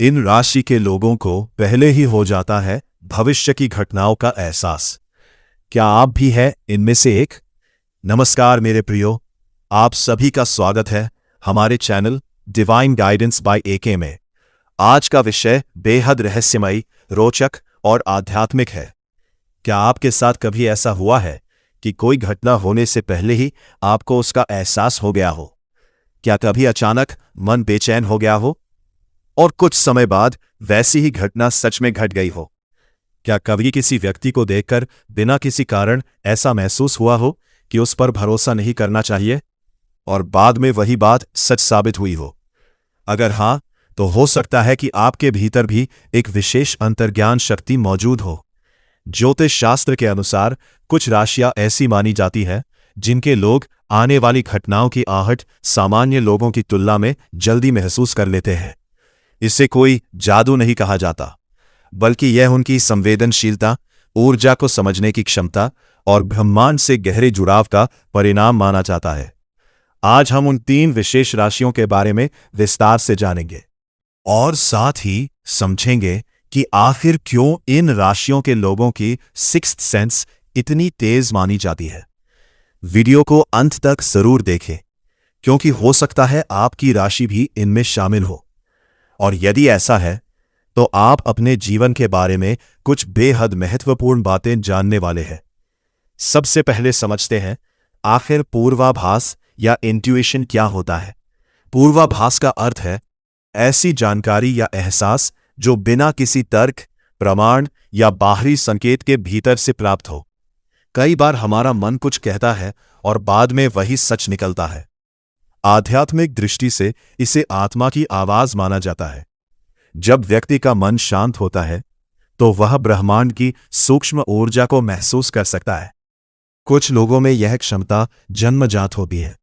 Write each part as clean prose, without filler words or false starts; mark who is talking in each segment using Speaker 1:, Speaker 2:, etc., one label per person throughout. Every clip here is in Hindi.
Speaker 1: इन राशि के लोगों को पहले ही हो जाता है भविष्य की घटनाओं का एहसास। क्या आप भी हैं इनमें से एक? नमस्कार मेरे प्रियो, आप सभी का स्वागत है हमारे channel divine guidance by AK में। आज का विषय बेहद रहस्यमयी, रोचक और आध्यात्मिक है। क्या आपके साथ कभी ऐसा हुआ है कि कोई घटना होने से पहले ही आपको उसका एहसास हो गया हो? क्या कभी अचानक मन बेचैन हो गया हो और कुछ समय बाद वैसी ही घटना सच में घट गई हो? क्या कभी किसी व्यक्ति को देखकर बिना किसी कारण ऐसा महसूस हुआ हो कि उस पर भरोसा नहीं करना चाहिए और बाद में वही बात सच साबित हुई हो? अगर हां, तो हो सकता है कि आपके भीतर भी एक विशेष अंतर्ज्ञान शक्ति मौजूद हो। ज्योतिष शास्त्र के अनुसार कुछ राशियां ऐसी मानी जाती है जिनके लोग आने वाली घटनाओं की आहट सामान्य लोगों की तुलना में जल्दी महसूस कर लेते हैं। इसे कोई जादू नहीं कहा जाता, बल्कि यह उनकी संवेदनशीलता, ऊर्जा को समझने की क्षमता और ब्रह्मांड से गहरे जुड़ाव का परिणाम माना जाता है। आज हम उन 3 विशेष राशियों के बारे में विस्तार से जानेंगे और साथ ही समझेंगे कि आखिर क्यों इन राशियों के लोगों की सिक्स्थ सेंस इतनी तेज मानी जाती है। वीडियो को अंत तक जरूर देखें, क्योंकि हो सकता है आपकी राशि भी इनमें शामिल हो, और यदि ऐसा है तो आप अपने जीवन के बारे में कुछ बेहद महत्वपूर्ण बातें जानने वाले हैं। सबसे पहले समझते हैं आखिर पूर्वाभास या इंट्यूशन क्या होता है। पूर्वाभास का अर्थ है ऐसी जानकारी या एहसास जो बिना किसी तर्क, प्रमाण या बाहरी संकेत के भीतर से प्राप्त हो। कई बार हमारा मन कुछ कहता है और बाद में वही सच निकलता है। आध्यात्मिक दृष्टि से इसे आत्मा की आवाज माना जाता है। जब व्यक्ति का मन शांत होता है तो वह ब्रह्मांड की सूक्ष्म ऊर्जा को महसूस कर सकता है। कुछ लोगों में यह क्षमता जन्मजात होती है,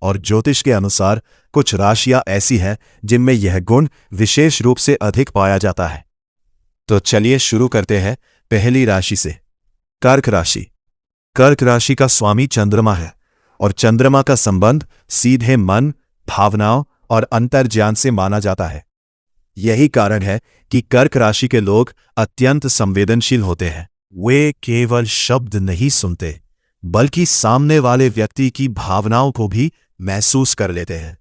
Speaker 1: और ज्योतिष के अनुसार कुछ राशियां ऐसी हैं जिनमें यह गुण विशेष रूप से अधिक पाया जाता है। तो चलिए शुरू करते हैं पहली राशि से, कर्क राशि। कर्क राशि का स्वामी चंद्रमा है, और चंद्रमा का संबंध सीधे मन, भावनाओं और अंतर्ज्ञान से माना जाता है। यही कारण है कि कर्क राशि के लोग अत्यंत संवेदनशील होते हैं। वे केवल शब्द नहीं सुनते, बल्कि सामने वाले व्यक्ति की भावनाओं को भी महसूस कर लेते हैं।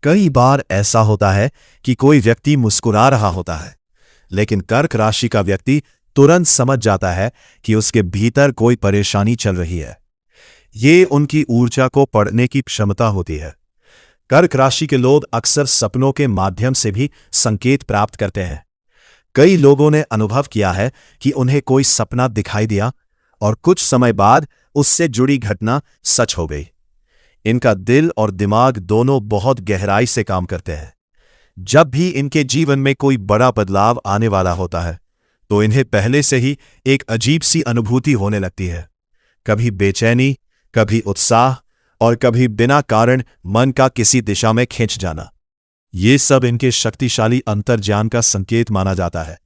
Speaker 1: कई बार ऐसा होता है कि कोई व्यक्ति मुस्कुरा रहा होता है, लेकिन कर्क राशि का व्यक्ति तुरंत समझ जाता है कि उसके भीतर कोई परेशानी चल रही है। ये उनकी ऊर्जा को पढ़ने की क्षमता होती है। कर्क राशि के लोग अक्सर सपनों के माध्यम से भी संकेत प्राप्त करते हैं। कई लोगों ने अनुभव किया है कि उन्हें कोई सपना दिखाई दिया और कुछ समय बाद उससे जुड़ी घटना सच हो गई। इनका दिल और दिमाग दोनों बहुत गहराई से काम करते हैं। जब भी इनके जीवन में कोई बड़ा बदलाव आने वाला होता है, तो इन्हें पहले से ही एक अजीब सी अनुभूति होने लगती है। कभी बेचैनी, कभी उत्साह और कभी बिना कारण मन का किसी दिशा में खींच जाना। ये सब इनके शक्तिशाली अंतर्ज्ञान का संकेत माना जाता है।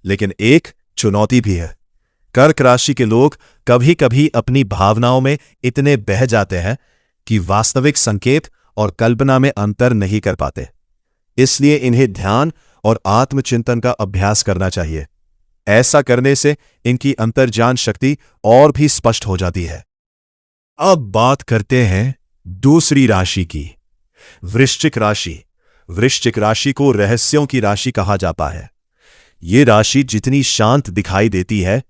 Speaker 1: लेकिन एक चुनौती भी है। कर्क राशि के लोग कभी कभी अपनी भावनाओं में इतने बह जाते हैं कि वास्तविक संकेत और कल्पना में अंतर नहीं कर पाते। इसलिए इन्हें ध्यान और आत्मचिंतन का अभ्यास करना चाहिए। ऐसा करने से इनकी अंतर्ज्ञान शक्ति और भी स्पष्ट हो जाती है। अब बात करते हैं दूसरी राशि की, वृश्चिक राशि। वृश्चिक राशि को रहस्यों की राशि कहा जाता है। ये राशि जितनी शांत दिखाई देती है,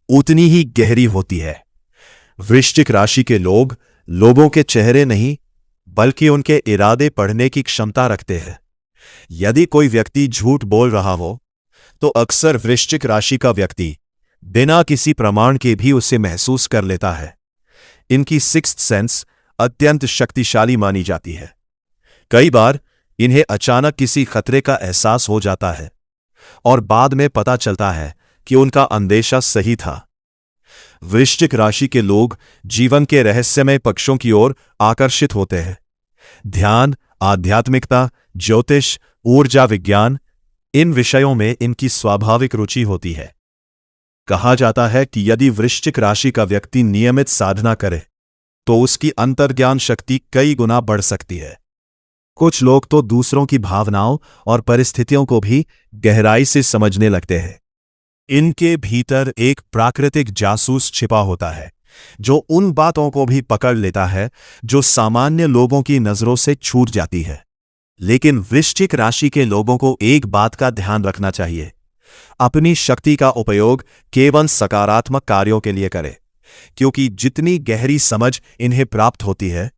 Speaker 1: उतनी ही गहरी होती है। वृश्चिक राशि के लोग लोगों के चेहरे नहीं, बल्कि उनके इरादे पढ़ने की क्षमता रखते हैं। यदि कोई व्यक्ति झूठ बोल रहा हो, तो अक्सर वृश्चिक राशि का व्यक्ति बिना किसी प्रमाण के भी उसे महसूस कर लेता है। इनकी सिक्स्थ सेंस अत्यंत शक्तिशाली मानी जाती है। कई बार इन्हें अचानक किसी खतरे का एहसास हो जाता है और बाद में पता चलता है कि उनका अंदेशा सही था। वृश्चिक राशि के लोग जीवन के रहस्यमय पक्षों की ओर आकर्षित होते हैं। ध्यान, आध्यात्मिकता, ज्योतिष, ऊर्जा विज्ञान, इन विषयों में इनकी स्वाभाविक रुचि होती है। कहा जाता है कि यदि वृश्चिक राशि का व्यक्ति नियमित साधना करे तो उसकी अंतर्ज्ञान शक्ति कई गुना बढ़ सकती है। कुछ लोग तो दूसरों की भावनाओं और परिस्थितियों को भी गहराई से समझने लगते हैं। इनके भीतर एक प्राकृतिक जासूस छिपा होता है, जो उन बातों को भी पकड़ लेता है जो सामान्य लोगों की नजरों से छूट जाती है। लेकिन वृश्चिक राशि के लोगों को एक बात का ध्यान रखना चाहिए। अपनी शक्ति का उपयोग केवल सकारात्मक कार्यों के लिए करें, क्योंकि जितनी गहरी समझ इन्हें प्राप्त होती है,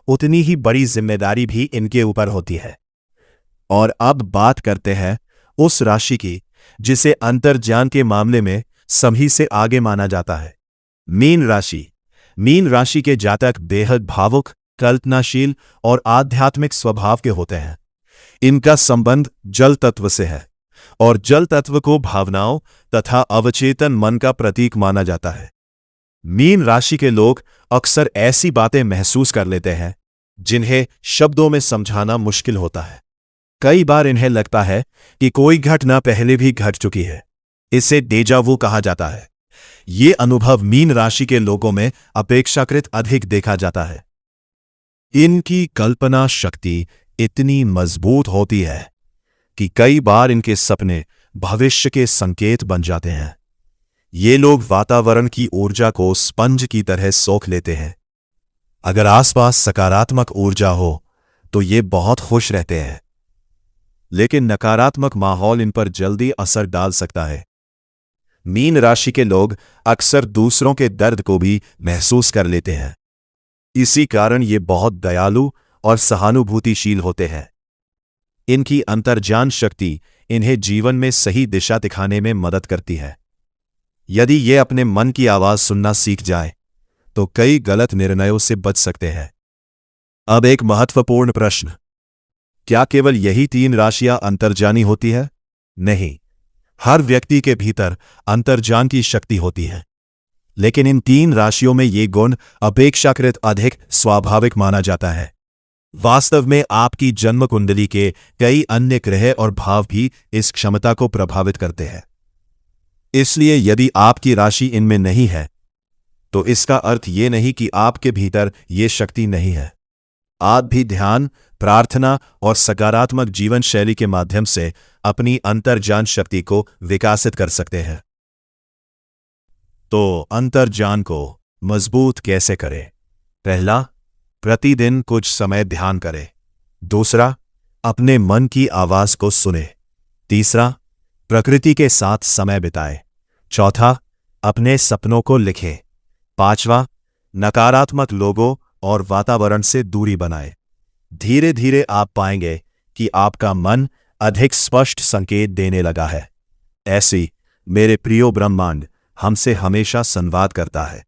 Speaker 1: उतनी ही बड़ी जिम्मेदारी भी इनके ऊपर होती है। और अब बात करते हैं उस राशि की जिसे अंतर्ज्ञान के मामले में सभी से आगे माना जाता है, मीन राशि। मीन राशि के जातक बेहद भावुक, कल्पनाशील और आध्यात्मिक स्वभाव के होते हैं। इनका संबंध जल तत्व से है और जल तत्व को भावनाओं तथा अवचेतन मन का प्रतीक माना जाता है। मीन राशि के लोग अक्सर ऐसी बातें महसूस कर लेते हैं जिन्हें शब्दों में समझाना मुश्किल होता है। कई बार इन्हें लगता है कि कोई घटना पहले भी घट चुकी है। इसे डेजा वू कहा जाता है। ये अनुभव मीन राशि के लोगों में अपेक्षाकृत अधिक देखा जाता है। इनकी कल्पना शक्ति इतनी मजबूत होती है कि कई बार इनके सपने भविष्य के संकेत बन जाते हैं। ये लोग वातावरण की ऊर्जा को स्पंज की तरह सोख लेते हैं। अगर आसपास सकारात्मक ऊर्जा हो तो ये बहुत खुश रहते हैं, लेकिन नकारात्मक माहौल इन पर जल्दी असर डाल सकता है। मीन राशि के लोग अक्सर दूसरों के दर्द को भी महसूस कर लेते हैं। इसी कारण ये बहुत दयालु और सहानुभूतिशील होते हैं। इनकी अंतर्ज्ञान शक्ति इन्हें जीवन में सही दिशा दिखाने में मदद करती है। यदि ये अपने मन की आवाज सुनना सीख जाए तो कई गलत निर्णयों से बच सकते हैं। अब एक महत्वपूर्ण प्रश्न, क्या केवल यही 3 राशियां अंतर्ज्ञानी होती है? नहीं, हर व्यक्ति के भीतर अंतर्ज्ञान की शक्ति होती है, लेकिन इन 3 राशियों में ये गुण अपेक्षाकृत अधिक स्वाभाविक माना जाता है। वास्तव में आपकी जन्म कुंडली के कई अन्य ग्रह और भाव भी इस क्षमता को प्रभावित करते हैं। इसलिए यदि आपकी राशि इनमें नहीं है तो इसका अर्थ ये नहीं कि आपके भीतर ये शक्ति नहीं है। आप भी ध्यान, प्रार्थना और सकारात्मक जीवन शैली के माध्यम से अपनी अंतर्ज्ञान शक्ति को विकसित कर सकते हैं। तो अंतर्ज्ञान को मजबूत कैसे करें? पहला, प्रतिदिन कुछ समय ध्यान करें। दूसरा, अपने मन की आवाज को सुने। तीसरा, प्रकृति के साथ समय बिताएं। चौथा, अपने सपनों को लिखें। पांचवा, नकारात्मक लोगों और वातावरण से दूरी बनाएं। धीरे धीरे आप पाएंगे कि आपका मन अधिक स्पष्ट संकेत देने लगा है। ऐसी मेरे प्रियो ब्रह्मांड हमसे हमेशा संवाद करता है,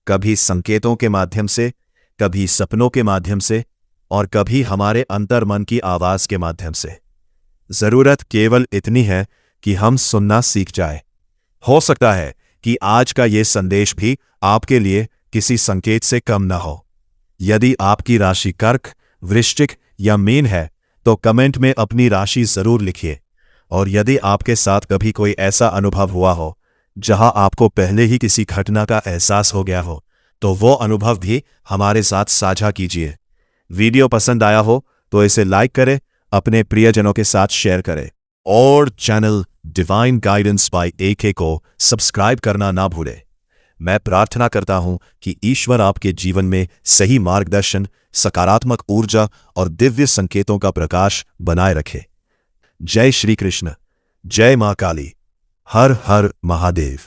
Speaker 1: कभी संकेतों के माध्यम से, कभी सपनों के माध्यम से और कभी हमारे अंतर्मन की आवाज के माध्यम से। जरूरत केवल इतनी है कि हम सुनना सीख जाएं। हो सकता है कि आज का ये संदेश भी आपके लिए किसी संकेत से कम न हो। यदि आपकी राशि कर्क, वृश्चिक या मीन है तो कमेंट में अपनी राशि जरूर लिखिए। और यदि आपके साथ कभी कोई ऐसा अनुभव हुआ हो जहां आपको पहले ही किसी घटना का एहसास हो गया हो, तो वो अनुभव भी हमारे साथ साझा कीजिए। वीडियो पसंद आया हो तो इसे लाइक करें, अपने प्रियजनों के साथ शेयर करें और channel divine guidance bye AK को सब्सक्राइब करना ना भूलें। मैं प्रार्थना करता हूं कि ईश्वर आपके जीवन में सही मार्गदर्शन, सकारात्मक ऊर्जा और दिव्य संकेतों का प्रकाश बनाए रखे। जय श्री कृष्ण, जय मां काली, हर हर महादेव।